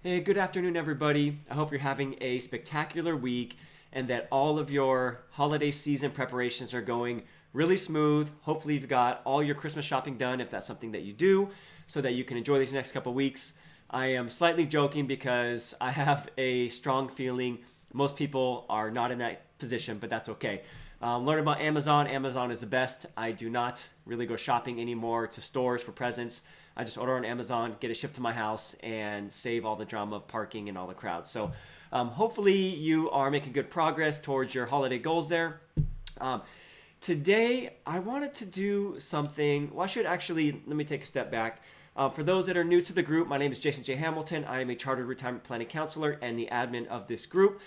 Hey, good afternoon, everybody. I hope you're having a spectacular week and that all of your holiday season preparations are going really smooth. Hopefully, you've got all your Christmas shopping done if that's something that you do, so that you can enjoy these next couple weeks. I am slightly joking because I have a strong feeling most people are not in that position, but that's okay. Learn about Amazon. Amazon is the best. I do not really go shopping anymore to stores for presents. I just order on Amazon, get it shipped to my house, and save all the drama of parking and all the crowds. So hopefully you are making good progress towards your holiday goals there. Today, I wanted to do something. Well, I should actually, let me take a step back. For those that are new to the group, my name is Jason J. Hamilton. I am a Chartered Retirement Planning Counselor and the admin of this group.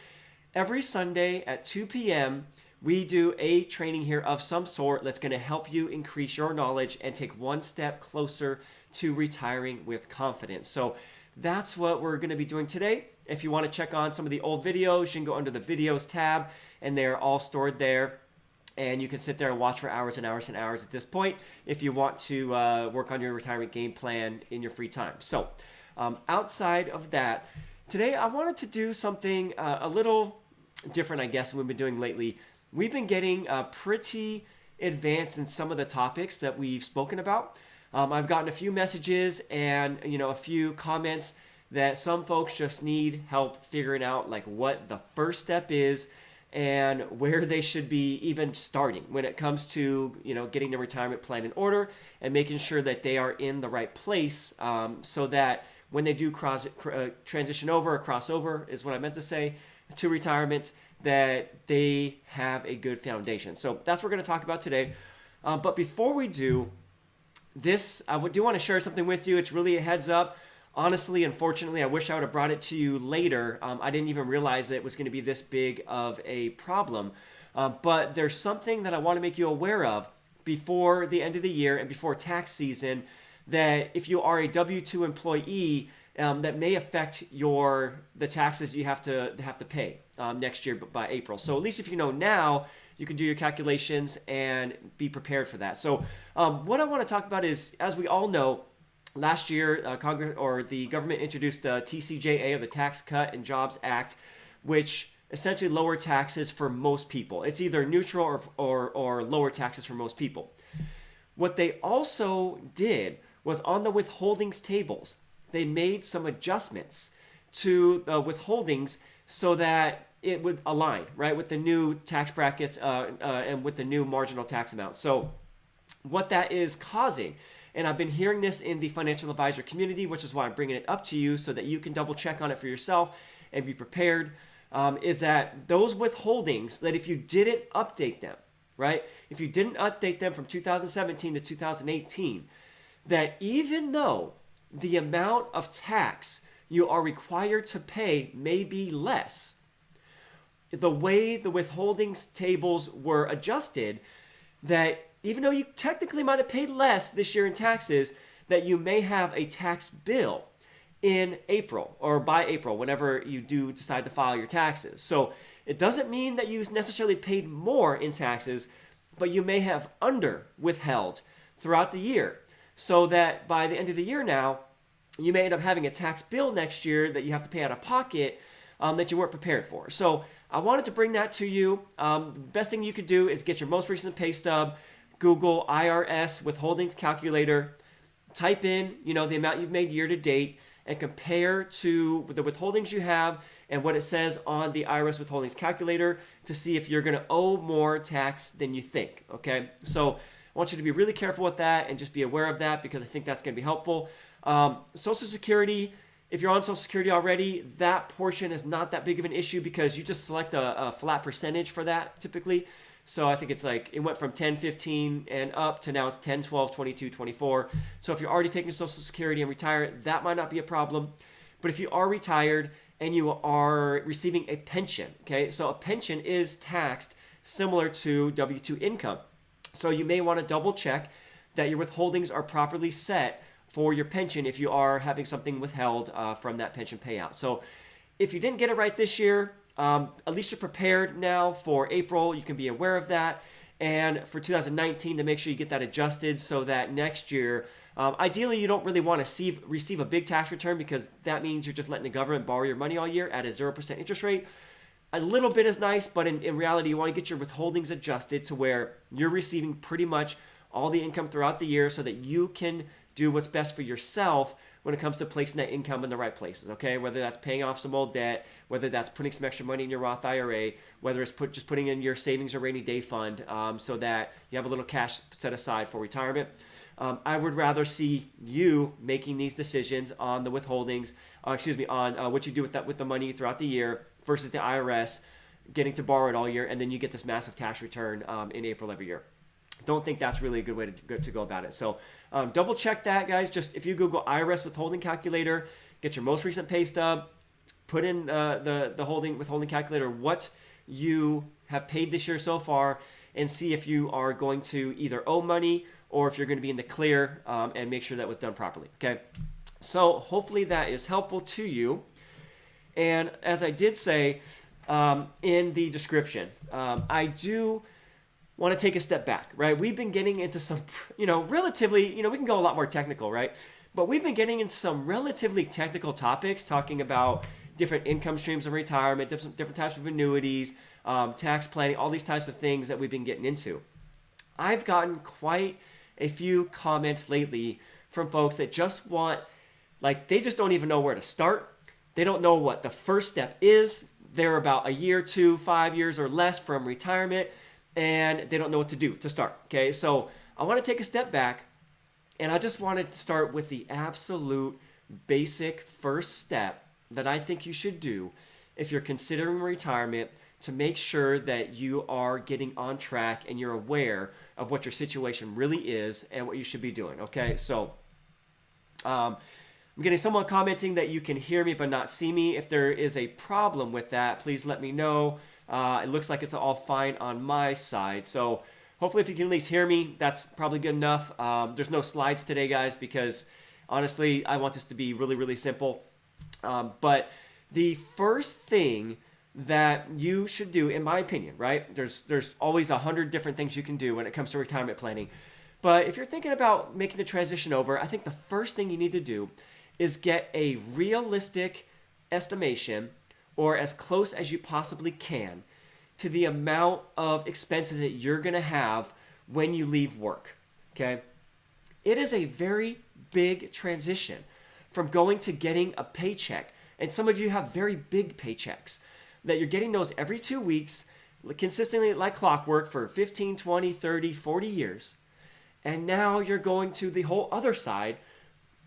Every Sunday at 2 p.m., we do a training here of some sort that's going to help you increase your knowledge and take one step closer to retiring with confidence. So that's what we're going to be doing today. If you want to check on some of the old videos, you can go under the videos tab, and they're all stored there. And you can sit there and watch for hours and hours and hours at this point if you want to work on your retirement game plan in your free time. So outside of that, today I wanted to do something a little different, I guess, than we've been doing lately. We've been getting pretty advanced in some of the topics that we've spoken about. I've gotten a few messages and a few comments that some folks just need help figuring out like what the first step is and where they should be even starting when it comes to getting the retirement plan in order and making sure that they are in the right place, so that when they do transition over or crossover is what I meant to say to retirement, that they have a good foundation. So that's what we're going to talk about today. But before we do this, I do want to share something with you. It's really a heads up. Honestly, unfortunately, I wish I would have brought it to you later. I didn't even realize that it was going to be this big of a problem. But there's something that I want to make you aware of before the end of the year and before tax season, that if you are a W-2 employee, that may affect the taxes you have to pay next year by April. So at least if you know now, you can do your calculations and be prepared for that. So what I want to talk about is, as we all know, last year Congress or the government introduced the TCJA, or the Tax Cut and Jobs Act, which essentially lowered taxes for most people. It's either neutral or lower taxes for most people. What they also did was on the withholdings tables, they made some adjustments to withholdings so that it would align, right, with the new tax brackets and with the new marginal tax amount. So what that is causing, and I've been hearing this in the financial advisor community, which is why I'm bringing it up to you so that you can double check on it for yourself and be prepared, is that those withholdings, that if you didn't update them, right, if you didn't update them from 2017 to 2018, that even though the amount of tax you are required to pay may be less, the way the withholdings tables were adjusted, that even though you technically might have paid less this year in taxes, that you may have a tax bill in April or by April, whenever you do decide to file your taxes. So it doesn't mean that you necessarily paid more in taxes, but you may have under withheld throughout the year, so that by the end of the year now, you may end up having a tax bill next year that you have to pay out of pocket that you weren't prepared for. So I wanted to bring that to you. The best thing you could do is get your most recent pay stub, Google IRS withholdings calculator, type in the amount you've made year to date, and compare to the withholdings you have and what it says on the IRS withholdings calculator to see if you're going to owe more tax than you think. Okay, so I want you to be really careful with that and just be aware of that, because I think that's going to be helpful. Social Security, if you're on Social Security already, that portion is not that big of an issue because you just select a flat percentage for that typically. So I think it's like it went from 10, 15 and up to now it's 10, 12, 22, 24. So if you're already taking Social Security and retired, that might not be a problem. But if you are retired and you are receiving a pension, okay, so a pension is taxed similar to W-2 income. So you may want to double check that your withholdings are properly set for your pension if you are having something withheld from that pension payout. So if you didn't get it right this year, at least you're prepared now for April. You can be aware of that. and for 2019 to make sure you get that adjusted so that next year, ideally you don't really want to receive a big tax return, because that means you're just letting the government borrow your money all year at a 0% interest rate. A little bit is nice, but in reality, you want to get your withholdings adjusted to where you're receiving pretty much all the income throughout the year so that you can do what's best for yourself when it comes to placing that income in the right places, okay? Whether that's paying off some old debt, whether that's putting some extra money in your Roth IRA, whether it's just putting in your savings or rainy day fund, so that you have a little cash set aside for retirement. I would rather see you making these decisions on the withholdings, on what you do with the money throughout the year versus the IRS getting to borrow it all year, and then you get this massive tax return in April every year. Don't think that's really a good way to go about it. So double check that, guys. Just if you Google IRS withholding calculator, get your most recent pay stub, put in the withholding calculator what you have paid this year so far, and see if you are going to either owe money or if you're going to be in the clear, and make sure that was done properly. Okay. So hopefully that is helpful to you. And as I did say in the description, I do want to take a step back, right? We've been getting into some, relatively, we can go a lot more technical, right? But we've been getting into some relatively technical topics, talking about different income streams of retirement, different types of annuities, tax planning, all these types of things that we've been getting into. I've gotten quite a few comments lately from folks that just want, they just don't even know where to start. They don't know what the first step is. They're about a year, 2, 5 years or less from retirement, and they don't know what to do to start. Okay, so I want to take a step back, and I just wanted to start with the absolute basic first step that I think you should do if you're considering retirement, to make sure that you are getting on track and you're aware of what your situation really is and what you should be doing. Okay, so I'm getting someone commenting that you can hear me but not see me. If there is a problem with that, please let me know. It looks like it's all fine on my side. So hopefully if you can at least hear me, that's probably good enough. There's no slides today, guys, because honestly, I want this to be really, really simple. But the first thing that you should do, in my opinion, right? There's always 100 different things you can do when it comes to retirement planning. But if you're thinking about making the transition over, I think the first thing you need to do is get a realistic estimation, or as close as you possibly can, to the amount of expenses that you're going to have when you leave work, okay? It is a very big transition from going to getting a paycheck. And some of you have very big paychecks that you're getting those every 2 weeks, consistently like clockwork for 15, 20, 30, 40 years. And now you're going to the whole other side,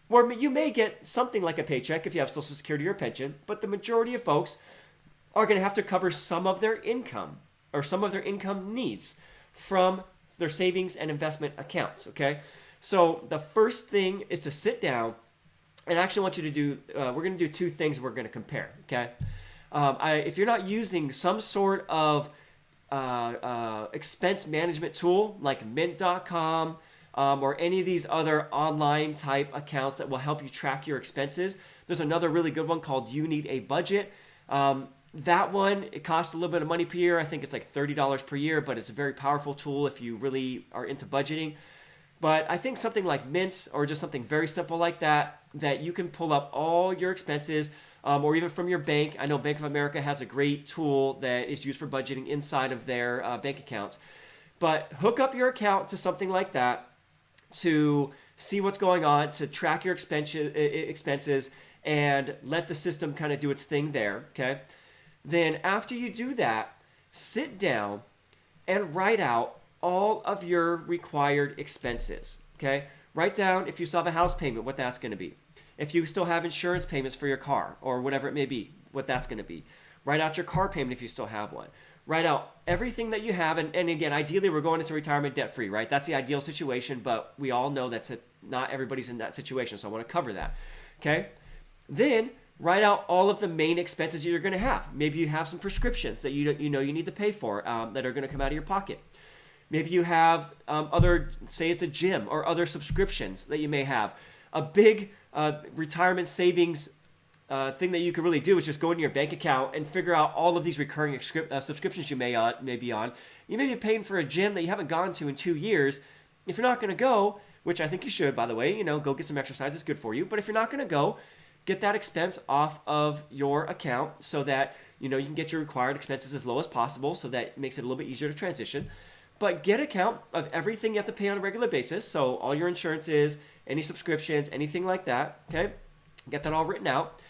where you may get something like a paycheck if you have Social Security or pension, but the majority of folks are going to have to cover some of their income or some of their income needs from their savings and investment accounts, okay? So the first thing is to sit down, and I actually want you to do, we're going to do two things we're going to compare, okay? If you're not using some sort of expense management tool like mint.com, or any of these other online type accounts that will help you track your expenses, there's another really good one called You Need a Budget. That one, it costs a little bit of money per year. I think it's like $30 per year, but it's a very powerful tool if you really are into budgeting. But I think something like Mint, or just something very simple like that, that you can pull up all your expenses, or even from your bank. I know Bank of America has a great tool that is used for budgeting inside of their bank accounts. But hook up your account to something like that to see what's going on, to track your expenses, and let the system kind of do its thing there, okay? Then after you do that, sit down and write out all of your required expenses, okay? Write down, if you still have a house payment, what that's going to be. If you still have insurance payments for your car or whatever it may be, what that's going to be. Write out your car payment if you still have one. Write out everything that you have. And again, ideally, we're going into retirement debt-free, right? That's the ideal situation, but we all know not everybody's in that situation, so I want to cover that, okay? Then write out all of the main expenses you're going to have. Maybe you have some prescriptions that you need to pay for that are going to come out of your pocket. Maybe you have other, say it's a gym or other subscriptions that you may have. A big retirement savings thing that you could really do is just go into your bank account and figure out all of these recurring subscriptions you may be on. You may be paying for a gym that you haven't gone to in 2 years. If you're not going to go, which I think you should, by the way, go get some exercise. It's good for you. But if you're not going to go, get that expense off of your account so that you can get your required expenses as low as possible, so that it makes it a little bit easier to transition. But get account of everything you have to pay on a regular basis. So all your insurances, any subscriptions, anything like that. Okay, get that all written out.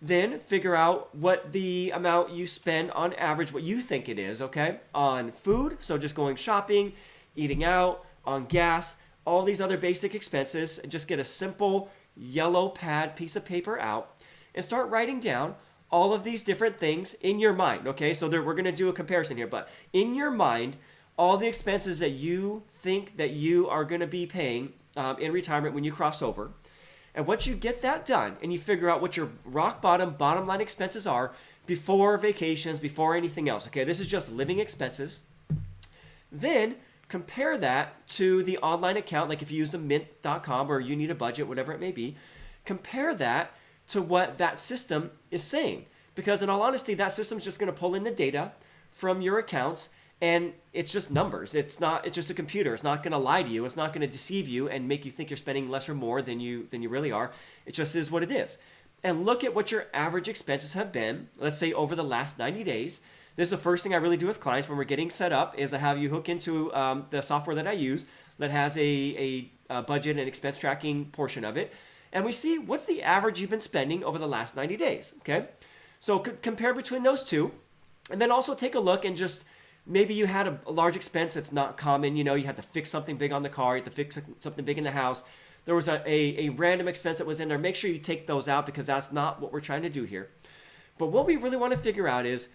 Then figure out what the amount you spend on average, what you think it is, okay, on food. So just going shopping, eating out, on gas, all these other basic expenses. And just get a simple yellow pad piece of paper out and start writing down all of these different things in your mind, okay? So we're going to do a comparison here, but in your mind, all the expenses that you think that you are going to be paying in retirement when you cross over. And once you get that done and you figure out what your bottom line expenses are before vacations, before anything else, okay? This is just living expenses. Then compare that to the online account, like if you use the mint.com or you need a budget, whatever it may be, compare that to what that system is saying. Because in all honesty, that system is just going to pull in the data from your accounts, and it's just numbers. It's just a computer. It's not going to lie to you. It's not going to deceive you and make you think you're spending less or more than you really are. It just is what it is. And look at what your average expenses have been, let's say over the last 90 days. This is the first thing I really do with clients when we're getting set up, is I have you hook into the software that I use that has a budget and expense tracking portion of it. And we see what's the average you've been spending over the last 90 days, okay? So compare between those two, and then also take a look and just, maybe you had a large expense that's not common. You had to fix something big on the car, you had to fix something big in the house. There was a random expense that was in there. Make sure you take those out, because that's not what we're trying to do here. But what we really want to figure out is,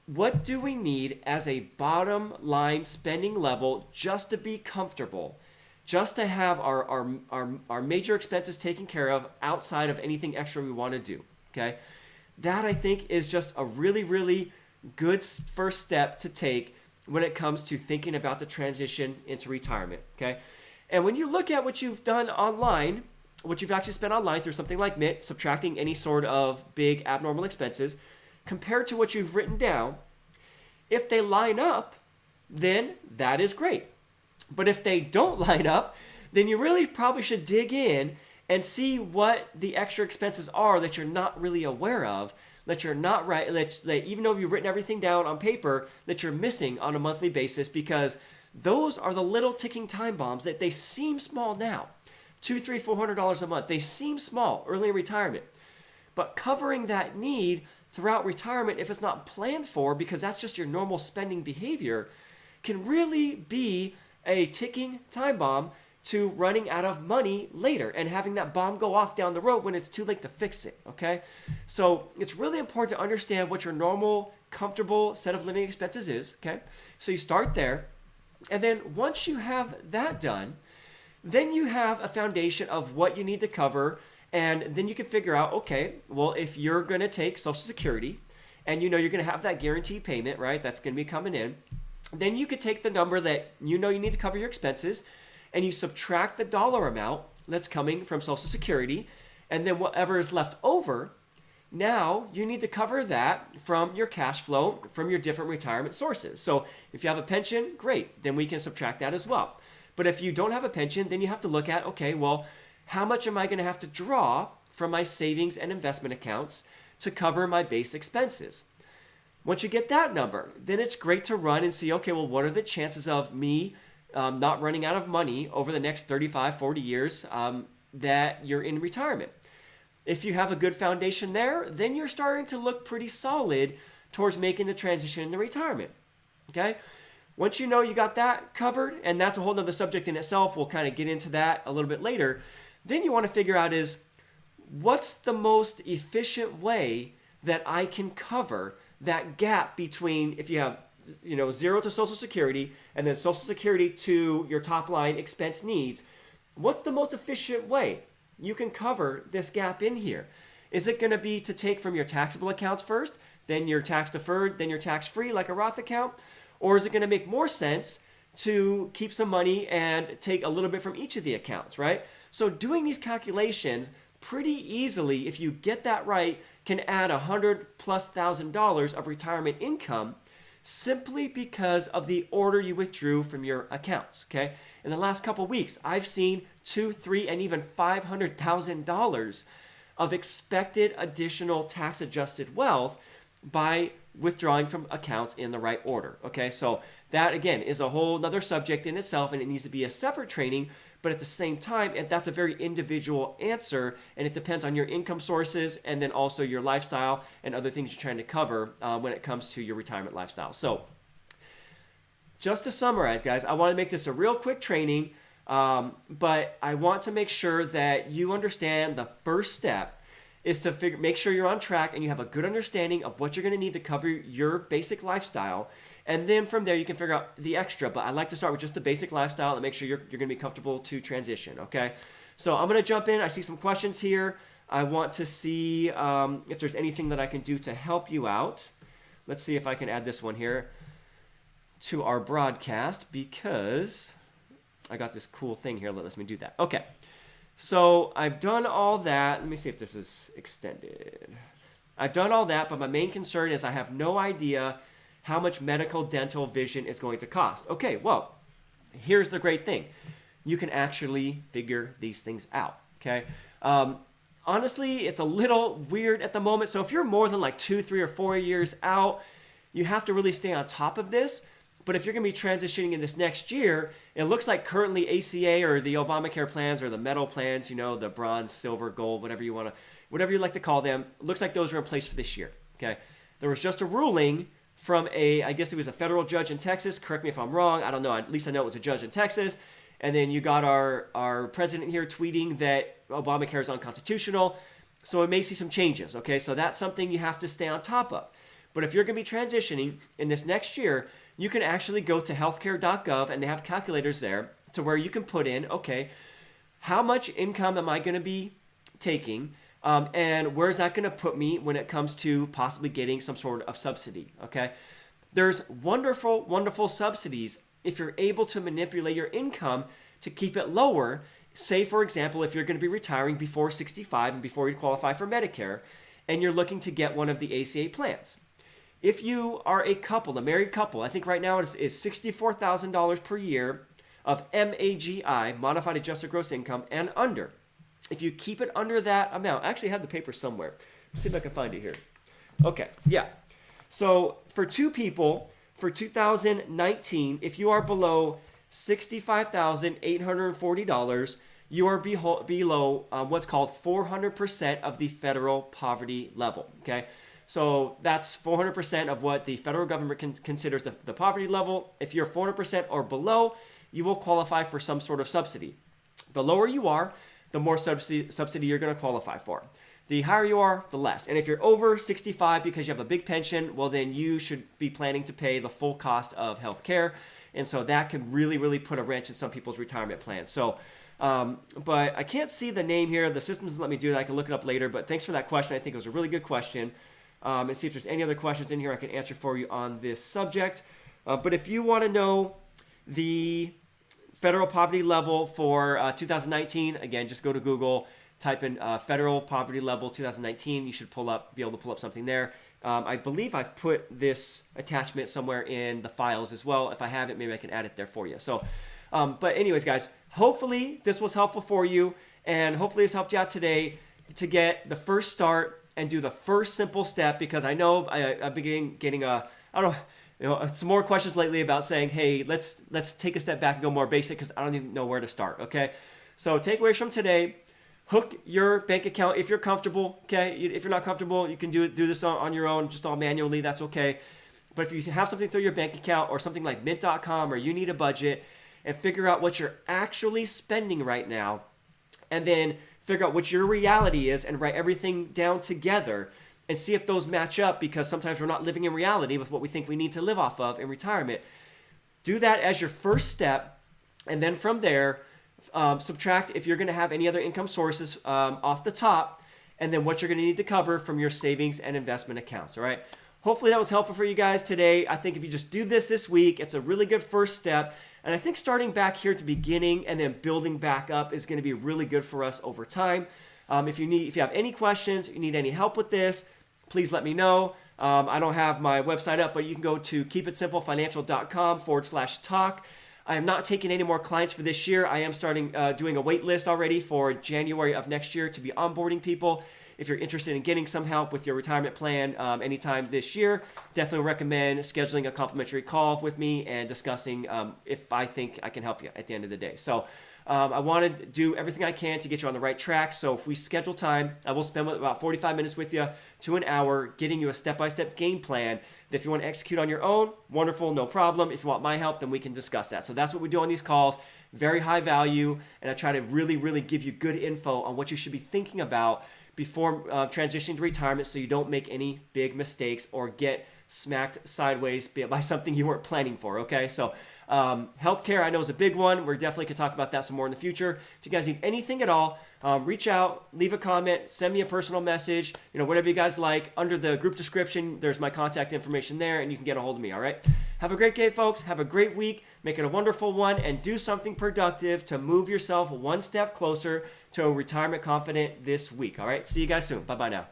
what do we need as a bottom line spending level just to be comfortable? Just to have our major expenses taken care of outside of anything extra we want to do, okay? That, I think, is just a really, really good first step to take when it comes to thinking about the transition into retirement, okay? And when you look at what you've done online, what you've actually spent online through something like Mint, subtracting any sort of big abnormal expenses, compared to what you've written down, if they line up, then that is great. But if they don't line up, then you really probably should dig in and see what the extra expenses are that you're not really aware of, that you're not right, that even though you've written everything down on paper, that you're missing on a monthly basis, because those are the little ticking time bombs that they seem small now. $200, $300, $400 a month. They seem small early in retirement. But covering that need throughout retirement, if it's not planned for, because that's just your normal spending behavior, can really be a ticking time bomb to running out of money later and having that bomb go off down the road when it's too late to fix it, okay? So it's really important to understand what your normal, comfortable set of living expenses is, okay? So you start there, and then once you have that done, then you have a foundation of what you need to cover, and then you can figure out, okay, well, if you're going to take Social Security, and you're going to have that guaranteed payment, right, that's going to be coming in, then you could take the number that you need to cover your expenses, and you subtract the dollar amount that's coming from Social Security, and then whatever is left over, now you need to cover that from your cash flow from your different retirement sources. So if you have a pension, great, then we can subtract that as well. But if you don't have a pension, then you have to look at, okay, well, how much am I going to have to draw from my savings and investment accounts to cover my base expenses? Once you get that number, then it's great to run and see, okay, well, what are the chances of me not running out of money over the next 35, 40 years that you're in retirement? If you have a good foundation there, then you're starting to look pretty solid towards making the transition into retirement, okay? Once you know you got that covered, and that's a whole nother subject in itself, we'll kind of get into that a little bit later, then you want to figure out is, what's the most efficient way that I can cover that gap between, if you have zero to Social Security and then Social Security to your top line expense needs, what's the most efficient way you can cover this gap in here? Is it going to be to take from your taxable accounts first, then your tax deferred, then your tax free like a Roth account? Or is it going to make more sense to keep some money and take a little bit from each of the accounts, right? So doing these calculations pretty easily, if you get that right, can add $100,000+ of retirement income simply because of the order you withdrew from your accounts, okay? In the last couple of weeks, I've seen $200,000, $300,000, and even $500,000 of expected additional tax-adjusted wealth by withdrawing from accounts in the right order, okay? So that, again, is a whole nother subject in itself, and it needs to be a separate training, but at the same time, and that's a very individual answer, and it depends on your income sources and then also your lifestyle and other things you're trying to cover when it comes to your retirement lifestyle. So just to summarize, guys, I want to make this a real quick training, but I want to make sure that you understand the first step is to make sure you're on track and you have a good understanding of what you're going to need to cover your basic lifestyle. And then from there, you can figure out the extra. But I like to start with just the basic lifestyle and make sure you're going to be comfortable to transition, okay? So I'm going to jump in. I see some questions here. I want to see if there's anything that I can do to help you out. Let's see if I can add this one here to our broadcast because I got this cool thing here that lets me do that. Okay, so I've done all that. Let me see if this is extended. I've done all that, but my main concern is I have no idea how much medical, dental, vision is going to cost. Okay, well, here's the great thing. You can actually figure these things out, okay? Honestly, it's a little weird at the moment. So if you're more than like 2, 3, or 4 years out, you have to really stay on top of this. But if you're going to be transitioning in this next year, it looks like currently ACA or the Obamacare plans or the metal plans, you know, the bronze, silver, gold, whatever you like to call them, it looks like those are in place for this year, okay? There was just a ruling from I guess it was a federal judge in Texas. Correct me if I'm wrong. I don't know. At least I know it was a judge in Texas. And then you got our president here tweeting that Obamacare is unconstitutional. So it may see some changes, okay? So that's something you have to stay on top of. But if you're going to be transitioning in this next year, you can actually go to healthcare.gov, and they have calculators there to where you can put in, okay, how much income am I going to be taking? And where's that going to put me when it comes to possibly getting some sort of subsidy, okay? There's wonderful, wonderful subsidies if you're able to manipulate your income to keep it lower. Say, for example, if you're going to be retiring before 65 and before you qualify for Medicare, and you're looking to get one of the ACA plans. If you are a couple, a married couple, I think right now it is $64,000 per year of MAGI, modified adjusted gross income, and under. If you keep it under that amount, I actually have the paper somewhere. Let's see if I can find it here. Okay, yeah. So for two people, for 2019, if you are below $65,840, you are below what's called 400% of the federal poverty level, okay? So that's 400% of what the federal government considers the poverty level. If you're 400% or below, you will qualify for some sort of subsidy. The lower you are, the more subsidy you're going to qualify for. The higher you are, the less. And if you're over 65 because you have a big pension, well, then you should be planning to pay the full cost of health care. And so that can really, really put a wrench in some people's retirement plans. So, but I can't see the name here. The system doesn't let me do that. I can look it up later. But thanks for that question. I think it was a really good question. And see if there's any other questions in here I can answer for you on this subject. But if you want to know the federal poverty level for 2019, again, just go to Google, type in federal poverty level 2019. You should be able to pull up something there. I believe I've put this attachment somewhere in the files as well. If I haven't, maybe I can add it there for you. So, but anyways, guys, hopefully this was helpful for you, and hopefully this helped you out today to get the first start and do the first simple step, because I know I've been getting some more questions lately about saying, hey, let's take a step back and go more basic because I don't even know where to start, okay? So takeaways from today: hook your bank account if you're comfortable, okay? If you're not comfortable, you can do this on your own, just all manually, that's okay. But if you have something through your bank account or something like mint.com, or you need a budget, and figure out what you're actually spending right now, and then figure out what your reality is and write everything down together and see if those match up, because sometimes we're not living in reality with what we think we need to live off of in retirement. Do that as your first step, and then from there, subtract if you're going to have any other income sources off the top, and then what you're going to need to cover from your savings and investment accounts, all right? Hopefully that was helpful for you guys today. I think if you just do this week, it's a really good first step. And I think starting back here at the beginning and then building back up is going to be really good for us over time. If you have any questions, you need any help with this, please let me know. I don't have my website up, but you can go to keepitsimplefinancial.com/talk. I am not taking any more clients for this year. I am starting doing a wait list already for January of next year to be onboarding people. If you're interested in getting some help with your retirement plan anytime this year, definitely recommend scheduling a complimentary call with me and discussing if I think I can help you at the end of the day. So I want to do everything I can to get you on the right track. So if we schedule time, I will spend about 45 minutes with you to an hour getting you a step-by-step game plan that if you want to execute on your own, wonderful, no problem. If you want my help, then we can discuss that. So that's what we do on these calls. Very high value, and I try to really, really give you good info on what you should be thinking about before transitioning to retirement so you don't make any big mistakes or get smacked sideways by something you weren't planning for, okay? So healthcare I know is a big one. We're definitely going to talk about that some more in the future. If you guys need anything at all, reach out, leave a comment, send me a personal message, whatever you guys like. Under the group description, there's my contact information there, and you can get a hold of me, all right? Have a great day, folks. Have a great week. Make it a wonderful one, and do something productive to move yourself one step closer to a retirement confident this week, all right? See you guys soon. Bye-bye now.